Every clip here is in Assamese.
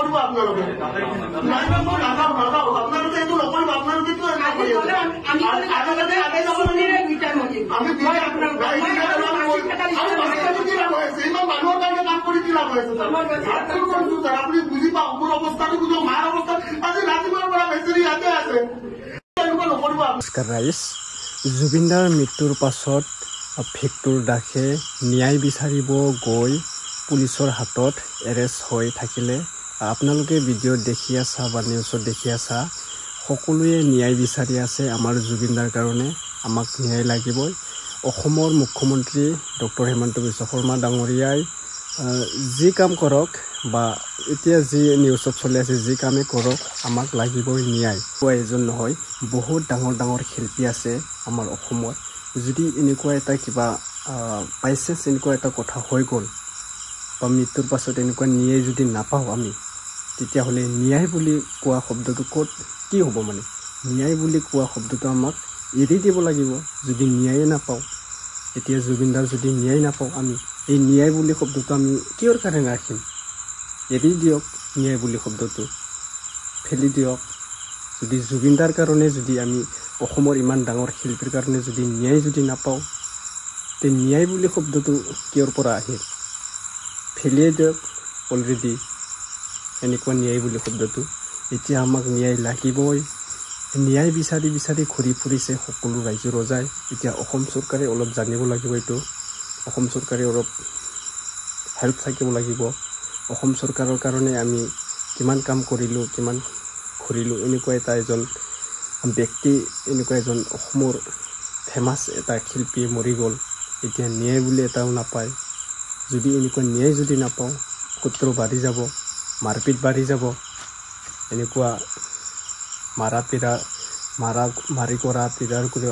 নকৰিব আপোনালোকে নাইবা মই নাযাওঁ আপোনালোকে এইটো নকৰিব আপোনালোকে ইমান মানুহৰ কাৰণে কাম কৰি কি লাভ হৈছে আপুনি বুজি পাওক মোৰ অৱস্থাটো বুজক মাৰ অৱস্থা আজি ৰাতিপুৱাৰ পৰা বেচেৰি ইয়াতে আছে এনেকুৱা নকৰিব। নমস্কাৰ ৰাইজ, জুবিনদাৰ মৃত্যুৰ পাছত ভিক্টৰ দাসে ন্যায় বিচাৰিব গৈ পুলিচৰ হাতত এৰেষ্ট হৈ থাকিলে আপোনালোকে ভিডিঅ'ত দেখি আছা বা নিউজত দেখি আছা সকলোৱে ন্যায় বিচাৰি আছে আমাৰ জুবিনদাৰ কাৰণে আমাক ন্যায় লাগিবই। অসমৰ মুখ্যমন্ত্ৰী ডক্টৰ হিমন্ত বিশ্ব শৰ্মা ডাঙৰীয়াই যি কাম কৰক বা এতিয়া যি নিউজত চলি আছে যি কামেই কৰক আমাক লাগিবই ন্যায়। এজন নহয় বহুত ডাঙৰ ডাঙৰ শিল্পী আছে আমাৰ অসমত। যদি এনেকুৱা এটা কিবা বাইচেঞ্চ এনেকুৱা এটা কথা হৈ গ'ল বা মৃত্যুৰ পাছত এনেকুৱা ন্যায় যদি নাপাওঁ আমি, তেতিয়াহ'লে ন্যায় বুলি কোৱা শব্দটো ক'ত কি হ'ব? মানে ন্যায় বুলি কোৱা শব্দটো আমাক এৰি দিব লাগিব যদি ন্যায়ে নাপাওঁ। এতিয়া জুবিনদাৰ যদি ন্যায় নাপাওঁ আমি এই ন্যায় বুলি শব্দটো আমি কিহৰ কাৰণে ৰাখিম? এৰি দিয়ক ন্যায় বুলি শব্দটো, ফেলি দিয়ক। যদি জুবিনদাৰ কাৰণে যদি আমি অসমৰ ইমান ডাঙৰ শিল্পীৰ কাৰণে যদি ন্যায় যদি নাপাওঁ, তে ন্যায় বুলি শব্দটো কিহৰ পৰা আহিল? ফেলিয়ে দিয়ক অলৰেডি এনেকুৱা ন্যায় বুলি শব্দটো। এতিয়া আমাক ন্যায় লাগিবই। ন্যায় বিচাৰি বিচাৰি ঘূৰি ফুৰিছে সকলো ৰাইজৰ ৰজাই। এতিয়া অসম চৰকাৰে অলপ জানিব লাগিব এইটো। অসম চৰকাৰে অলপ হেল্প থাকিব লাগিব। অসম চৰকাৰৰ কাৰণে আমি কিমান কাম কৰিলোঁ, কিমান ঘূৰিলোঁ। এনেকুৱা এটা এজন ব্যক্তি, এনেকুৱা এজন অসমৰ ফেমাছ এটা শিল্পী মৰি গ'ল। এতিয়া ন্যায় বুলি এটাও নাপায়। যদি এনেকুৱা ন্যায় যদি নাপাওঁ, শত্ৰু বাঢ়ি যাব, মাৰপিট বাঢ়ি যাব, এনেকুৱা মাৰি কৰা পিৰাৰ কৰি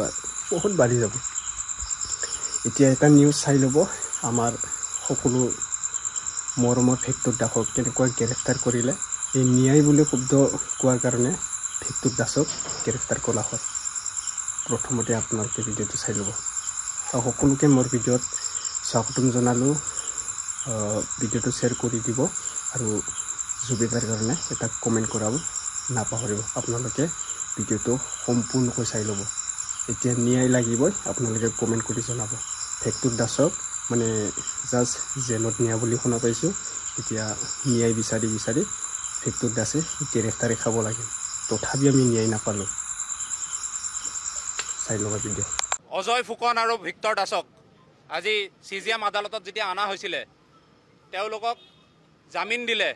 বহুত বাঢ়ি যাব। এতিয়া এটা নিউজ চাই ল'ব, আমাৰ সকলো মৰমৰ ভিক্টৰ দাসক কেনেকুৱা গ্ৰেপ্তাৰ কৰিলে। এই ন্যায় বুলি শব্দ কোৱাৰ কাৰণে ভিক্টৰ দাসক গ্ৰেপ্তাৰ কৰা হয়। প্ৰথমতে আপোনালোকে ভিডিঅ'টো চাই ল'ব। সকলোকে মোৰ ভিডিঅ'ত স্বাগতম জনালোঁ। ভিডিঅ'টো শ্বেয়াৰ কৰি দিব আৰু জুবিনদাৰ কাৰণে এটা কমেণ্ট কৰাব নাপাহৰিব। আপোনালোকে ভিডিঅ'টো সম্পূৰ্ণকৈ চাই ল'ব। এতিয়া ন্যায় লাগিবই, আপোনালোকে কমেণ্ট কৰি জনাব। ভিক্টৰ দাসক মানে জাষ্ট জেলত নিয়া বুলি শুনা পাইছোঁ। এতিয়া ন্যায় বিচাৰি বিচাৰি ভিক্টৰ দাসে গ্ৰেপ্তাৰে খাব লাগে, তথাপি আমি ন্যায় নাপালোঁ। চাই ল'ব ভিডিঅ'। অজয় ফুকন আৰু ভিক্টৰ দাসক আজি CGM আদালতত যেতিয়া অনা হৈছিলে, তেওঁলোকক জামিন দিলে।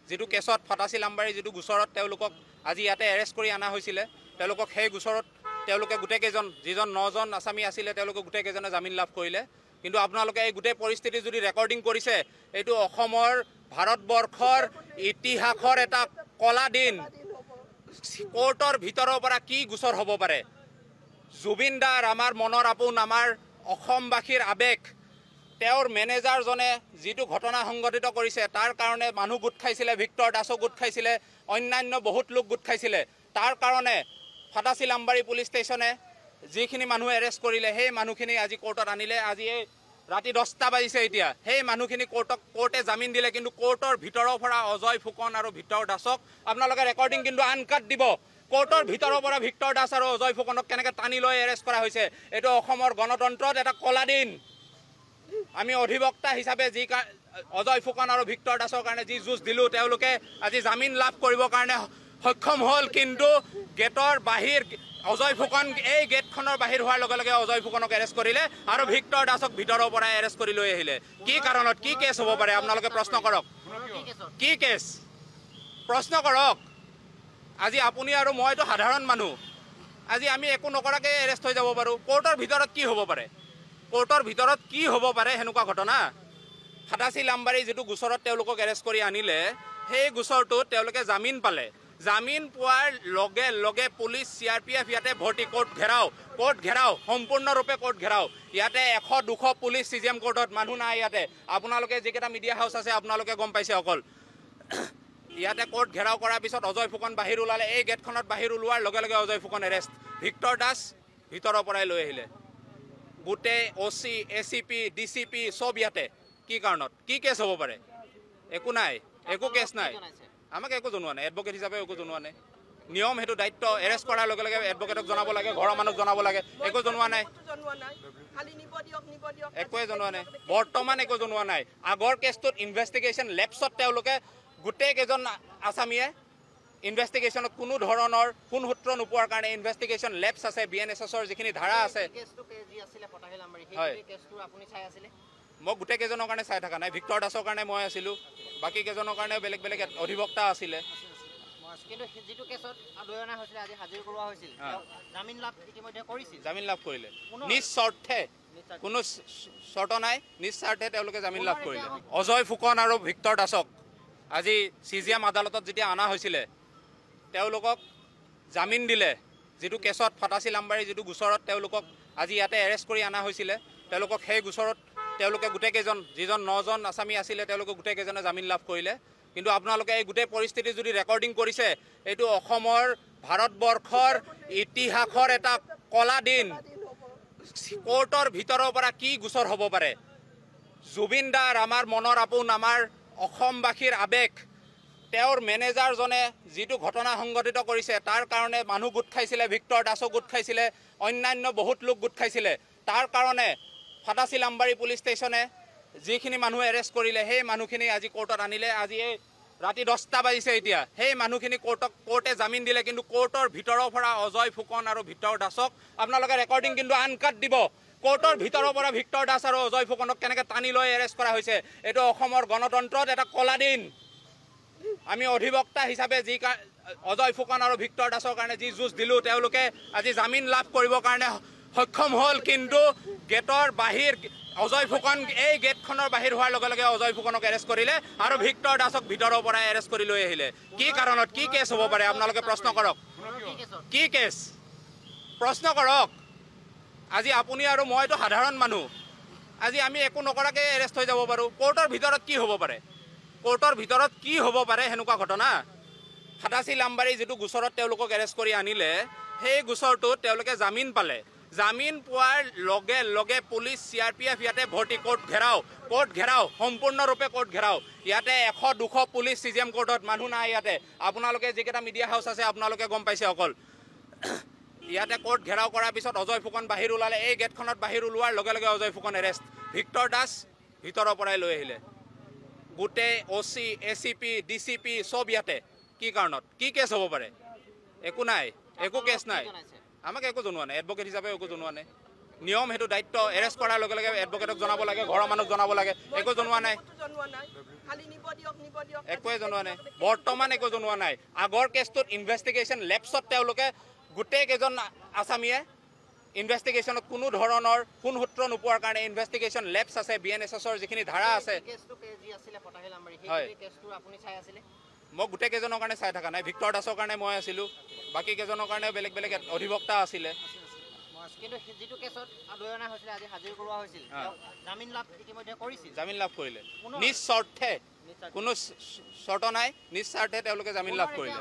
যিটো কেছত ফটাচি লাম্বাৰী যিটো গোচৰত তেওঁলোকক আজি ইয়াতে এৰেষ্ট কৰি অনা হৈছিলে, তেওঁলোকক সেই গোচৰত তেওঁলোকে গোটেইকেইজন যিজন 9জন আসামী আছিলে তেওঁলোকে গোটেইকেইজনে জামিন লাভ কৰিলে। কিন্তু আপোনালোকে এই গোটেই পৰিস্থিতি যদি ৰেকৰ্ডিং কৰিছে, এইটো অসমৰ ভাৰতবৰ্ষৰ ইতিহাসৰ এটা কলা দিন। কোৰ্টৰ ভিতৰৰ পৰা কি গোচৰ হ'ব পাৰে? জুবিনদাৰ আমাৰ মনৰ আপোন, আমাৰ অসমবাসীৰ আৱেগ। তেওঁৰ মেনেজাৰজনে যিটো ঘটনা সংঘটিত কৰিছে তাৰ কাৰণে মানুহ গোট খাইছিলে, ভিক্টৰ দাসো গোট খাইছিলে, অন্যান্য বহুত লোক গোট খাইছিলে। তাৰ কাৰণে ফটাচি লাম্বাৰী পুলিচ ষ্টেচনে যিখিনি মানুহ এৰেষ্ট কৰিলে সেই মানুহখিনি আজি কোৰ্টত আনিলে। আজি এই ৰাতি 10টা বাজিছে এতিয়া। সেই মানুহখিনি কোৰ্টে জামিন দিলে। কিন্তু কোৰ্টৰ ভিতৰৰ পৰা অজয় ফুকন আৰু ভিক্টৰ দাসক আপোনালোকে ৰেকৰ্ডিং কিন্তু আনকাট দিব। কোৰ্টৰ ভিতৰৰ পৰা ভিক্টৰ দাস আৰু অজয় ফুকনক কেনেকৈ টানি লৈ এৰেষ্ট কৰা হৈছে, এইটো অসমৰ গণতন্ত্ৰত এটা কলা দিন। আমি অধিবক্তা হিচাপে যি অজয় ফুকন আৰু ভিক্টৰ দাসৰ কাৰণে যি যুঁজ দিলোঁ, তেওঁলোকে আজি জামিন লাভ কৰিবৰ কাৰণে সক্ষম হ'ল। কিন্তু গেটৰ বাহিৰ অজয় ফুকন এই গেটখনৰ বাহিৰ হোৱাৰ লগে লগে অজয় ফুকনক এৰেষ্ট কৰিলে আৰু ভিক্টৰ দাসক ভিতৰৰ পৰা এৰেষ্ট কৰি লৈ আহিলে। কি কাৰণত, কি কেছ হ'ব পাৰে? আপোনালোকে প্ৰশ্ন কৰক, কি কেছ প্ৰশ্ন কৰক। আজি আপুনি আৰু মইতো সাধাৰণ মানুহ, আজি আমি একো নকৰাকৈ এৰেষ্ট হৈ যাব পাৰোঁ। কোৰ্টৰ ভিতৰত কি হ'ব পাৰে? কোৰ্টৰ ভিতৰত কি হ'ব পাৰে সেনেকুৱা ঘটনা? ফটাচি লাম্বাৰী যিটো গোচৰত তেওঁলোকক এৰেষ্ট কৰি আনিলে, সেই গোচৰটোত তেওঁলোকে জামিন পালে। জামিন পোৱাৰ লগে লগে পুলিচ CRPF ইয়াতে ভৰ্তি। কোৰ্ট ঘেৰাও সম্পূৰ্ণৰূপে কোৰ্ট ঘেৰাও। ইয়াতে 100-200 পুলিচ CGM কোৰ্টত, মানুহ নাই ইয়াতে। আপোনালোকে যিকেইটা মিডিয়া হাউচ আছে আপোনালোকে গম পাইছে অকল। ইয়াতে কোৰ্ট ঘেৰাও কৰাৰ পিছত অজয় ফুকন বাহিৰ ওলালে। এই গেটখনত বাহিৰ ওলোৱাৰ লগে লগে অজয় ফুকন এৰেষ্ট, ভিক্টৰ দাস ভিতৰৰ পৰাই লৈ আহিলে। গোটেই OC, ACP, DCP চব ইয়াতে। কি কাৰণত, কি কেছ হ'ব পাৰে? একো নাই, একো কেছ নাই। আমাক একো জনোৱা নাই, এডভকেট হিচাপে একো জনোৱা নাই। নিয়ম সেইটো দায়িত্ব, এৰেষ্ট কৰাৰ লগে লগে এডভকেটক জনাব লাগে, ঘৰৰ মানুহক জনাব লাগে, একো জনোৱা নাই, একোৱে জনোৱা নাই, বৰ্তমান একো জনোৱা নাই। আগৰ কেছটোত ইনভেষ্টিগেশ্যন লেপছত তেওঁলোকে গোটেইকেইজন আছামীয়ে ইনভেষ্টিগেশ্যনত কোনো ধৰণৰ সোণসূত্ৰ নোপোৱাৰ কাৰণে ইনভেষ্টিগেশ্যন লেপছ আছে, BNSSৰ যিখিনি ধাৰা আছে। মই গোটেইকেইজনৰ কাৰণে চাই থকা নাই, ভিক্টৰ দাসৰ কাৰণে মই আছিলোঁ, বাকী কেইজনৰ কাৰণে বেলেগ বেলেগ অধিবক্তা আছিলে। কিন্তু যিটো কেছত আদৰণা হৈছিল আজি হাজিৰ কৰোৱা হৈছিল জামিন লাভ ইতিমধ্যে কৰিছিল, জামিন লাভ কৰিলে নিস্বাৰ্থে, কোনো চৰ্ত নাই, নিস্বাৰ্থে তেওঁলোকে জামিন লাভ কৰিলে। অজয় ফুকন আৰু ভিক্টৰ দাসক আজি CGM আদালতত যেতিয়া অনা হৈছিলে তেওঁলোকক জামিন দিলে, যিটো কেছত ফটাচিল আমবাৰী যিটো গোচৰত তেওঁলোকক আজি ইয়াতে এৰেষ্ট কৰি অনা হৈছিলে, তেওঁলোকক সেই গোচৰত তেওঁলোকে গোটেইকেইজন যিজন 9জন আছামী আছিলে তেওঁলোকে গোটেইকেইজনে জামিন লাভ কৰিলে। কিন্তু আপোনালোকে এই গোটেই পৰিস্থিতি যদি ৰেকৰ্ডিং কৰিছে, এইটো অসমৰ ভাৰতবৰ্ষৰ ইতিহাসৰ এটা কলা দিন। কোৰ্টৰ ভিতৰৰ পৰা কি গোচৰ হ'ব পাৰে? জুবিন দাৰ আমাৰ মনৰ আপোন, আমাৰ অসমবাসীৰ আৱেগ, তেওঁৰ মেনেজাৰজনে যিটো ঘটনা সংঘটিত কৰিছে তাৰ কাৰণে মানুহ গোট খাইছিলে, ভিক্টৰ দাসো গোট খাইছিলে, অন্যান্য বহুত লোক গোট খাইছিলে। তাৰ কাৰণে ফটাচিল আমবাৰী পুলিচ ষ্টেচনে যিখিনি মানুহ এৰেষ্ট কৰিলে সেই মানুহখিনি আজি কোৰ্টত আনিলে। আজি এই ৰাতি 10টা বাজিছে, এতিয়া সেই মানুহখিনি কোৰ্টে জামিন দিলে। কিন্তু কোৰ্টৰ ভিতৰৰ পৰা অজয় ফুকন আৰু ভিক্টৰ দাসক আপোনালোকে ৰেকৰ্ডিং কিন্তু আনকাট দিব। কোৰ্টৰ ভিতৰৰ পৰা ভিক্টৰ দাস আৰু অজয় ফুকনক কেনেকৈ টানি লৈ এৰেষ্ট কৰা হৈছে, এইটো অসমৰ গণতন্ত্ৰত এটা কলা দিন। আমি অধিবক্তা হিচাপে যি অজয় ফুকন আৰু ভিক্টৰ দাসৰ কাৰণে যি যুঁজ দিলোঁ, তেওঁলোকে আজি জামিন লাভ কৰিবৰ কাৰণে সক্ষম হ'ল। কিন্তু গেটৰ বাহিৰ অজয় ফুকন, এই গেটখনৰ বাহিৰ হোৱাৰ লগে লগে অজয় ফুকনক এৰেষ্ট কৰিলে আৰু ভিক্টৰ দাসক ভিতৰৰ পৰা এৰেষ্ট কৰি লৈ আহিলে। কি কাৰণত, কি কেছ হ'ব পাৰে আপোনালোকে প্ৰশ্ন কৰক, কি কেছ প্ৰশ্ন কৰক। আজি আপুনি আৰু মইতো সাধাৰণ মানুহ, আজি আমি একো নকৰাকৈ এৰেষ্ট হৈ যাব পাৰোঁ। কোৰ্টৰ ভিতৰত কি হ'ব পাৰে, কোৰ্টৰ ভিতৰত কি হ'ব পাৰে সেনেকুৱা ঘটনা? ফটাচিল আমবাৰী যিটো গোচৰত তেওঁলোকক এৰেষ্ট কৰি আনিলে, সেই গোচৰটোত তেওঁলোকে জামিন পালে। জামিন পোৱাৰ লগে লগে পুলিচ CRPF ইয়াতে ভৰ্তি, কোৰ্ট ঘেৰাও, সম্পূৰ্ণৰূপে কোৰ্ট ঘেৰাও। ইয়াতে 100-200 পুলিচ CGM কোৰ্টত, মানুহ নাই ইয়াতে। আপোনালোকে যিকেইটা মিডিয়া হাউচ আছে আপোনালোকে গম পাইছে অকল। ইয়াতে কোৰ্ট ঘেৰাও কৰাৰ পিছত অজয় ফুকন বাহিৰ ওলালে। এই গেটখনত বাহিৰ ওলোৱাৰ লগে লগে অজয় ফুকন এৰেষ্ট, ভিক্টৰ দাস ভিতৰৰ পৰাই লৈ আহিলে। গোটেই OC, ACP, DCP চব ইয়াতে। কি কাৰণত, কি কেছ হ'ব পাৰে? একো নাই, একো কেছ নাই, আমাক একো জনোৱা নাই, এডভকেট হিচাপে একো জনোৱা নাই। নিয়ম সেইটো দায়িত্ব, এৰেষ্ট কৰাৰ লগে লগে এডভকেটক জনাব লাগে, ঘৰৰ মানুহক জনাব লাগে, একো জনোৱা নাই, একোৱে জনোৱা নাই, বৰ্তমান একো জনোৱা নাই। আগৰ কেছটোত ইনভেষ্টিগেশ্যন লেপছত তেওঁলোকে গোটেইকেইজন আছামীয়ে ইনভেষ্টিগেশ্যনত কোনো ধৰণৰ সোণসূত্ৰ নোপোৱাৰ কাৰণে ইনভেষ্টিগেশ্যন লেপছ আছে, BNSSৰ যিখিনি ধাৰা আছে। মই গোটেইকেইজনৰ কাৰণে চাই থকা নাই, ভিক্টৰ দাসৰ কাৰণে মই আছিলোঁ, বাকী কেইজনৰ কাৰণে বেলেগ বেলেগ অধিবক্তা আছিলে। কিন্তু যিটো কেছত আদৰণা হৈছিল আজি হাজিৰ কৰোৱা হৈছিল জামিন লাভ ইতিমধ্যে কৰিছিল, জামিন লাভ কৰিলে নিস্বাৰ্থে, কোনো চৰ্ত নাই, নিস্বাৰ্থে তেওঁলোকে জামিন লাভ কৰিলে।